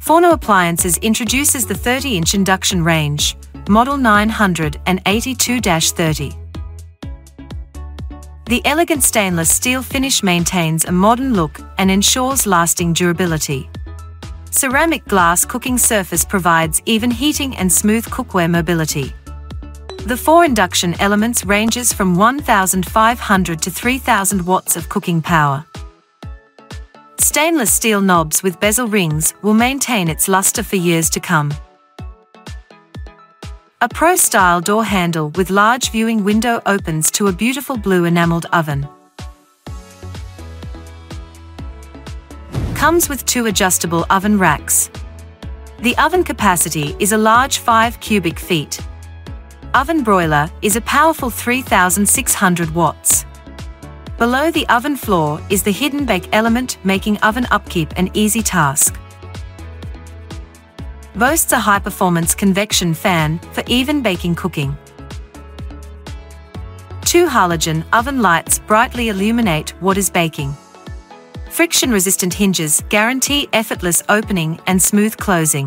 FORNO Appliances introduces the 30-inch induction range, model 982-30. The elegant stainless steel finish maintains a modern look and ensures lasting durability. Ceramic glass cooking surface provides even heating and smooth cookware mobility. The 4 induction elements ranges from 1,500 to 3,000 watts of cooking power. Stainless steel knobs with bezel rings will maintain its luster for years to come. A Pro-style door handle with large viewing window opens to a beautiful blue enameled oven. Comes with 2 adjustable oven racks. The oven capacity is a large 5 cubic feet. Oven broiler is a powerful 3,600 watts. Below the oven floor is the hidden bake element, making oven upkeep an easy task. Boasts a high-performance convection fan for even baking cooking. 2 halogen oven lights brightly illuminate what is baking. Friction-resistant hinges guarantee effortless opening and smooth closing.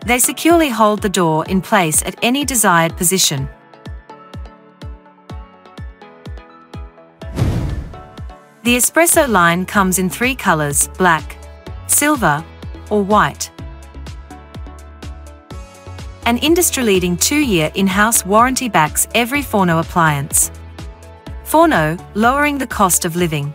They securely hold the door in place at any desired position. The espresso line comes in 3 colors: black, silver, or white. An industry-leading 2-year in-house warranty backs every FORNO appliance. FORNO, lowering the cost of living.